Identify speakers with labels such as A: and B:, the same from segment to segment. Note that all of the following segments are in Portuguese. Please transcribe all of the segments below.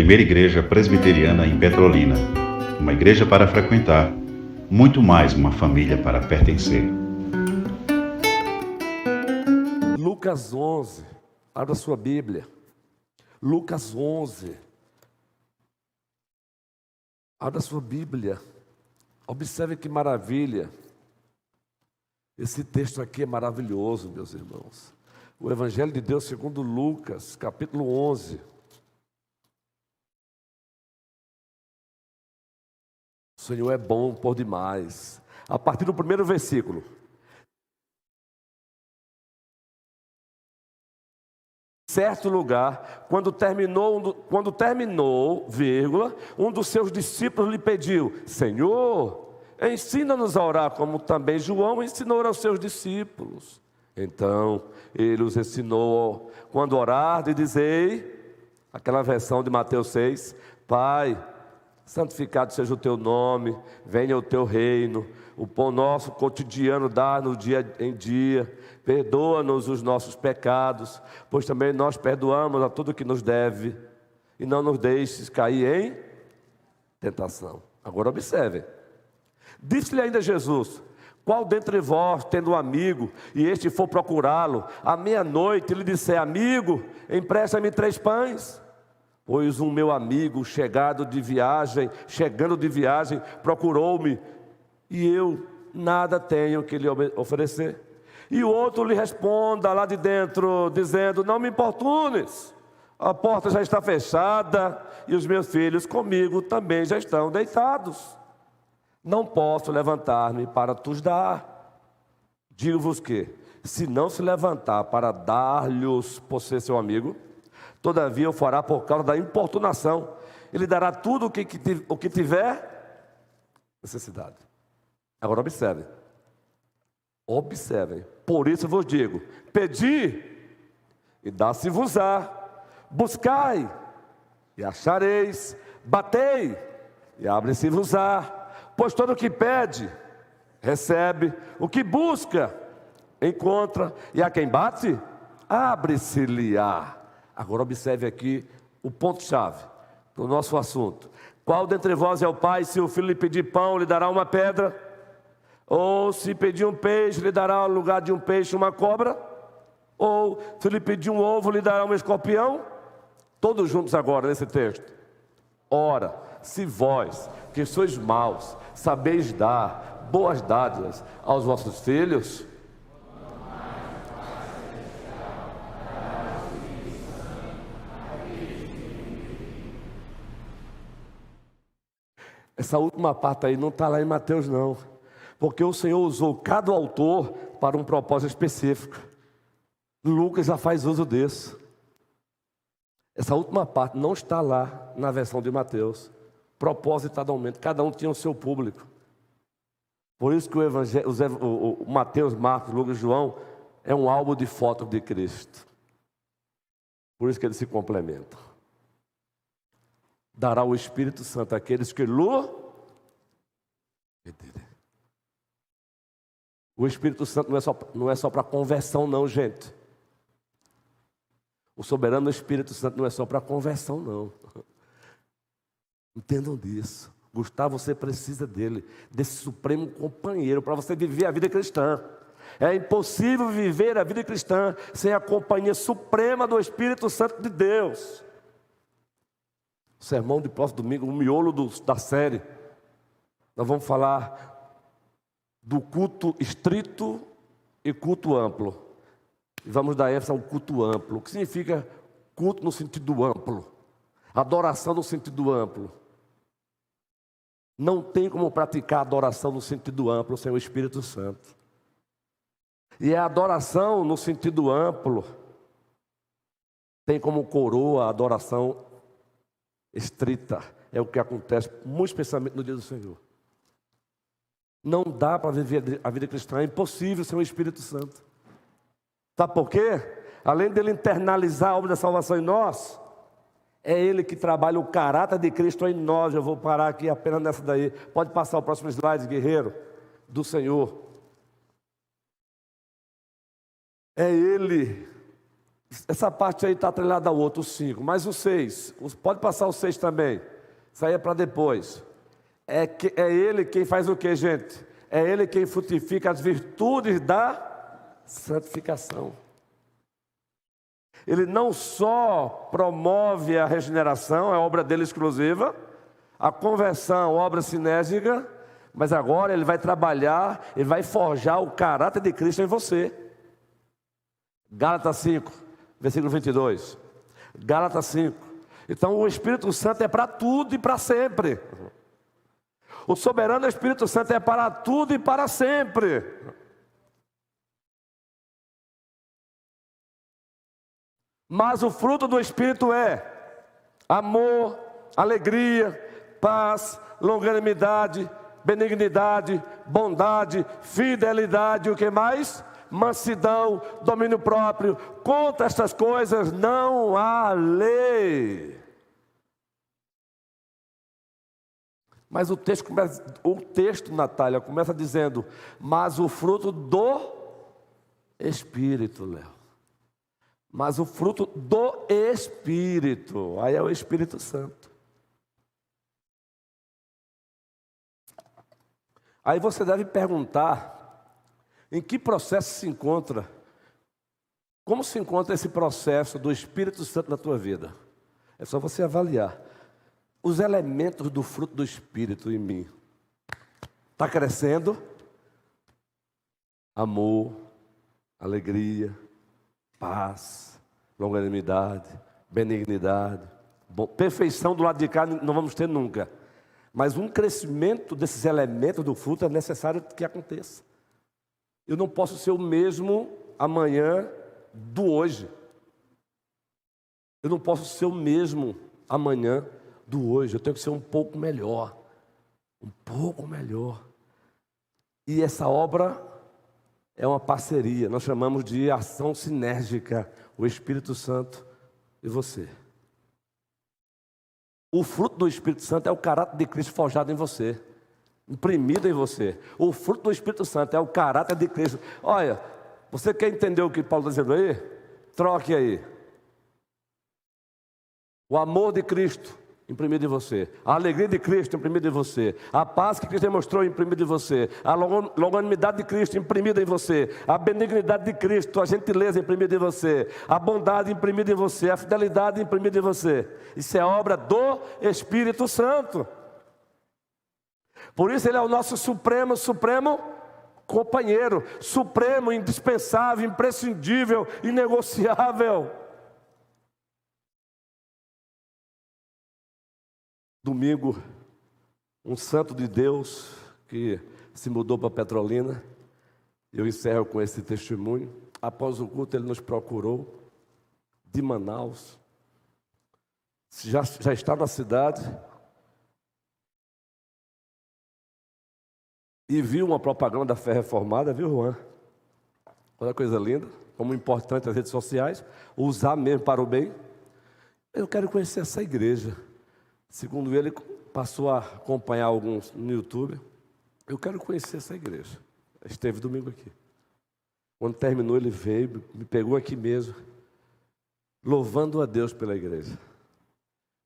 A: primeira igreja presbiteriana em Petrolina. Uma igreja para frequentar, muito mais uma família para pertencer.
B: Lucas 11, abra sua Bíblia. Lucas 11. Abra sua Bíblia. Observe que maravilha. Esse texto aqui é maravilhoso, meus irmãos. O Evangelho de Deus segundo Lucas, capítulo 11. O Senhor é bom por demais. A partir do primeiro versículo. Certo lugar, quando terminou, vírgula, um dos seus discípulos lhe pediu: Senhor, ensina-nos a orar, como também João ensinou aos seus discípulos. Então, ele os ensinou: quando orar, dizei, aquela versão de Mateus 6, Pai, santificado seja o teu nome, venha o teu reino, o pão nosso cotidiano dá-nos dia em dia, perdoa-nos os nossos pecados, pois também nós perdoamos a tudo que nos deve, e não nos deixes cair em tentação. Agora observe, disse-lhe ainda Jesus: qual dentre vós, tendo um amigo, e este for procurá-lo, à meia-noite lhe disser: amigo, empresta-me 3 pães? Pois um meu amigo, chegando de viagem, procurou-me, e eu nada tenho que lhe oferecer. E o outro lhe responda lá de dentro, dizendo: não me importunes, a porta já está fechada, e os meus filhos comigo também já estão deitados. Não posso levantar-me para tus dar. Digo-vos que, se não se levantar para dar-lhes por ser seu amigo, todavia o fará por causa da importunação. Ele dará tudo o que tiver necessidade. Agora observe. Observem. Por isso vos digo: pedi e dá-se-vos-á. Buscai e achareis. Batei e abre-se-vos-á. Pois todo o que pede, recebe. O que busca, encontra. E a quem bate, abre-se-lhe-á. Agora observe aqui o ponto-chave do nosso assunto. Qual dentre vós é o pai, se o filho lhe pedir pão, lhe dará uma pedra? Ou se pedir um peixe, lhe dará ao lugar de um peixe uma cobra? Ou se lhe pedir um ovo, lhe dará um escorpião? Todos juntos agora nesse texto. Ora, se vós, que sois maus, sabeis dar boas dádivas aos vossos filhos, essa última parte aí não está lá em Mateus não, porque o Senhor usou cada autor para um propósito específico. Lucas já faz uso disso. Essa última parte não está lá na versão de Mateus, propositadamente, cada um tinha o seu público. Por isso que o Mateus, Marcos, Lucas e João é um álbum de fotos de Cristo. Por isso que eles se complementam. Dará o Espírito Santo àqueles que o Espírito Santo não é só para conversão não, gente. O soberano Espírito Santo não é só para conversão não. Entendam disso. Gustavo, você precisa dele, desse supremo companheiro para você viver a vida cristã. É impossível viver a vida cristã sem a companhia suprema do Espírito Santo de Deus. O sermão de próximo domingo, o miolo da série, nós vamos falar do culto estrito e culto amplo. E vamos dar ênfase ao culto amplo. O que significa culto no sentido amplo? Adoração no sentido amplo. Não tem como praticar adoração no sentido amplo sem o Espírito Santo. E a adoração no sentido amplo tem como coroa a adoração estrita. É o que acontece muito especialmente no dia do Senhor. Não dá para viver a vida cristã, é impossível sem o Espírito Santo. Sabe por quê? Além dele internalizar a obra da salvação em nós, é Ele que trabalha o caráter de Cristo em nós. Eu vou parar aqui apenas nessa daí. Pode passar o próximo slide, guerreiro, do Senhor. É Ele Essa parte aí está atrelada ao outro, o 5. Mas o 6, pode passar o 6 também. Isso aí é para depois. É ele quem faz o que, gente? É ele quem frutifica as virtudes da santificação. Ele não só promove a regeneração, é obra dele exclusiva, a conversão, obra sinérgica, mas agora ele vai trabalhar, ele vai forjar o caráter de Cristo em você. Gálatas 5, versículo 22. Gálatas 5. Então o Espírito Santo é para tudo e para sempre. O soberano Espírito Santo é para tudo e para sempre. Mas o fruto do Espírito é amor, alegria, paz, longanimidade, benignidade, bondade, fidelidade, o que mais? Mansidão, domínio próprio. Contra estas coisas não há lei. Mas o texto, Natália, começa dizendo, mas o fruto do Espírito, Léo. Mas o fruto do Espírito, aí é o Espírito Santo. Aí você deve perguntar, em que processo se encontra, como se encontra esse processo do Espírito Santo na tua vida? É só você avaliar. Os elementos do fruto do Espírito em mim. Está crescendo? Amor, alegria, paz, longanimidade, benignidade. Perfeição do lado de cá não vamos ter nunca. Mas um crescimento desses elementos do fruto é necessário que aconteça. Eu não posso ser o mesmo amanhã do hoje. Eu não posso ser o mesmo amanhã do hoje. Eu tenho que ser um pouco melhor. Um pouco melhor. E essa obra é uma parceria. Nós chamamos de ação sinérgica. O Espírito Santo e você. O fruto do Espírito Santo é o caráter de Cristo forjado em você. Imprimido em você. O fruto do Espírito Santo é o caráter de Cristo. Olha, você quer entender o que Paulo está dizendo aí? Troque aí. O amor de Cristo imprimido em você, a alegria de Cristo imprimida em você, a paz que Cristo demonstrou imprimida em você, a longanimidade de Cristo imprimida em você, a benignidade de Cristo, a gentileza imprimida em você, a bondade imprimida em você, a fidelidade imprimida em você. Isso é obra do Espírito Santo. Por isso ele é o nosso supremo companheiro, supremo, indispensável, imprescindível, inegociável. Domingo, um santo de Deus que se mudou para Petrolina. Eu encerro com esse testemunho. Após o culto, ele nos procurou de Manaus. Já está na cidade. E viu uma propaganda da Fé Reformada, viu, Juan? Olha que coisa linda. Como importante as redes sociais. Usar mesmo para o bem. Eu quero conhecer essa igreja. Segundo ele, passou a acompanhar alguns no YouTube. Eu quero conhecer essa igreja. Esteve domingo aqui. Quando terminou, ele veio, me pegou aqui mesmo, louvando a Deus pela igreja,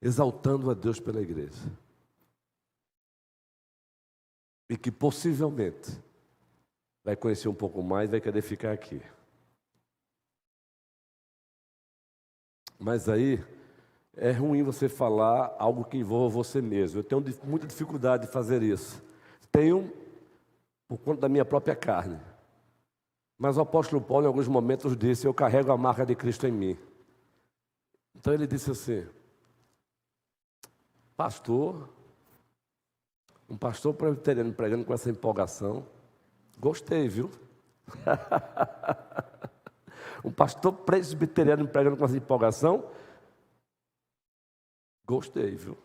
B: exaltando a Deus pela igreja. E que possivelmente vai conhecer um pouco mais, vai querer ficar aqui. Mas aí é ruim você falar algo que envolva você mesmo. Eu tenho muita dificuldade de fazer isso. Tenho por conta da minha própria carne. Mas o apóstolo Paulo, em alguns momentos, disse: eu carrego a marca de Cristo em mim. Então ele disse assim: pastor, um pastor presbiteriano pregando com essa empolgação, gostei, viu? Um pastor presbiteriano pregando com essa empolgação, gostei, viu?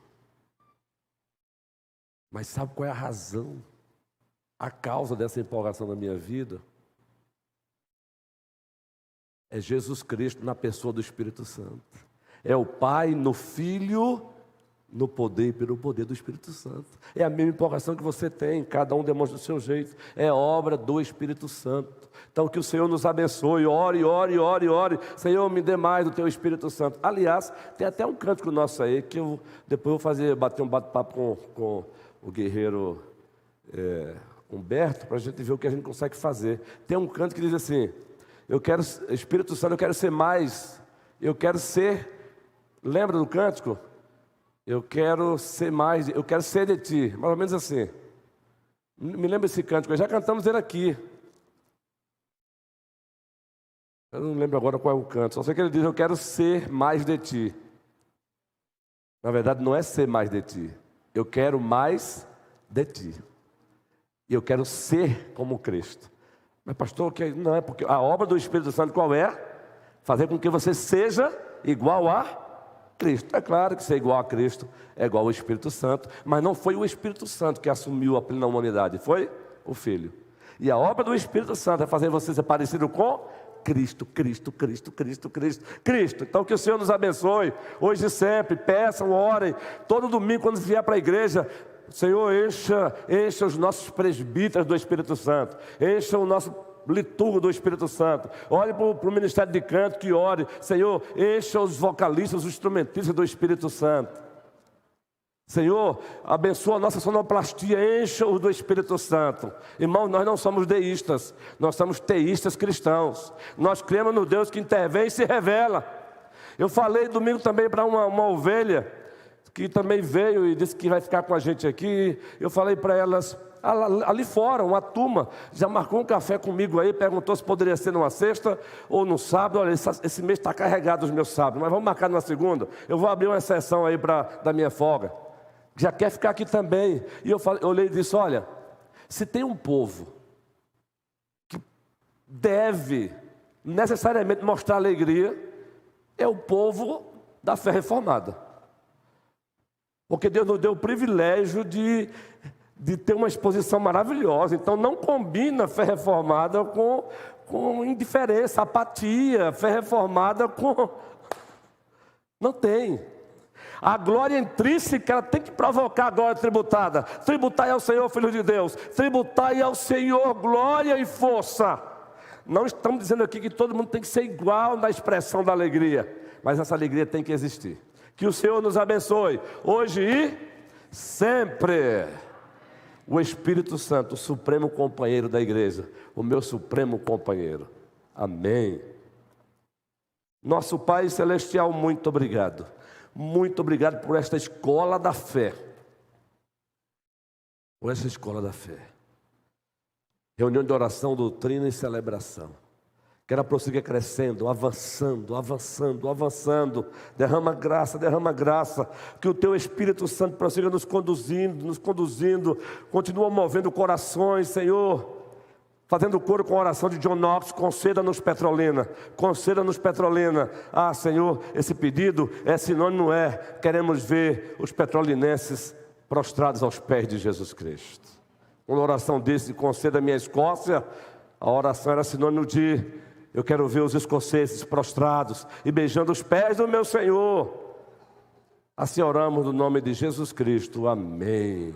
B: Mas sabe qual é a razão, a causa dessa empolgação na minha vida? É Jesus Cristo na pessoa do Espírito Santo. É o Pai no Filho no poder e pelo poder do Espírito Santo. É a mesma empolgação que você tem, cada um demonstra do seu jeito. É obra do Espírito Santo. Então que o Senhor nos abençoe, ore, ore, ore, ore. Senhor, me dê mais do teu Espírito Santo. Aliás, tem até um cântico nosso aí, que eu depois vou bater um bate-papo com o guerreiro Humberto, para a gente ver o que a gente consegue fazer. Tem um canto que diz assim: Espírito Santo, eu quero ser mais, eu quero ser, lembra do cântico? Eu quero ser mais, eu quero ser de ti, mais ou menos assim. Me lembra esse cântico, já cantamos ele aqui. Eu não lembro agora qual é o canto, só sei que ele diz: eu quero ser mais de ti. Na verdade não é ser mais de ti, eu quero mais de ti. E eu quero ser como Cristo. Mas pastor, não é porque a obra do Espírito Santo qual é? Fazer com que você seja igual a Cristo. É claro que ser igual a Cristo é igual ao Espírito Santo, mas não foi o Espírito Santo que assumiu a plena humanidade, foi o Filho. E a obra do Espírito Santo é fazer você ser parecido com Cristo, Cristo, Cristo, Cristo, Cristo, Cristo. Então que o Senhor nos abençoe, hoje e sempre, peçam, orem, todo domingo quando vier para a igreja, Senhor, encha os nossos presbíteros do Espírito Santo, encha o nosso liturgo do Espírito Santo. Olhe para o ministério de canto, que ore, Senhor, encha os vocalistas, os instrumentistas do Espírito Santo. Senhor, abençoa a nossa sonoplastia, encha-os do Espírito Santo. Irmãos, nós não somos deístas, nós somos teístas cristãos. Nós cremos no Deus que intervém e se revela. Eu falei domingo também para uma ovelha, que também veio e disse que vai ficar com a gente aqui. Eu falei para elas, ali fora, uma turma, já marcou um café comigo aí, perguntou se poderia ser numa sexta ou no sábado. Olha, esse mês está carregado os meus sábados, mas vamos marcar na segunda. Eu vou abrir uma exceção aí da minha folga. Já quer ficar aqui também. E eu olhei e disse: olha, se tem um povo que deve necessariamente mostrar alegria, é o povo da fé reformada. Porque Deus nos deu o privilégio de ter uma exposição maravilhosa. Então não combina fé reformada com indiferença, apatia. Fé reformada com... Não tem. A glória intrínseca, ela tem que provocar a glória tributada. Tributai ao Senhor, Filho de Deus. Tributai ao Senhor glória e força. Não estamos dizendo aqui que todo mundo tem que ser igual na expressão da alegria, mas essa alegria tem que existir. Que o Senhor nos abençoe, hoje e sempre. O Espírito Santo, o supremo companheiro da igreja, o meu supremo companheiro. Amém. Nosso Pai Celestial, muito obrigado. Muito obrigado por esta escola da fé. Por esta escola da fé. Reunião de oração, doutrina e celebração. Que ela prossiga crescendo, avançando, avançando, avançando. Derrama graça. Que o Teu Espírito Santo prossiga nos conduzindo. Continua movendo corações, Senhor. Fazendo coro com a oração de John Knox: conceda-nos Petrolina, conceda-nos Petrolina. Ah, Senhor, esse pedido é sinônimo, queremos ver os petrolinenses prostrados aos pés de Jesus Cristo. Quando a oração disse: conceda-me a Escócia, a oração era sinônimo de: eu quero ver os escoceses prostrados e beijando os pés do meu Senhor. Assim oramos no nome de Jesus Cristo. Amém.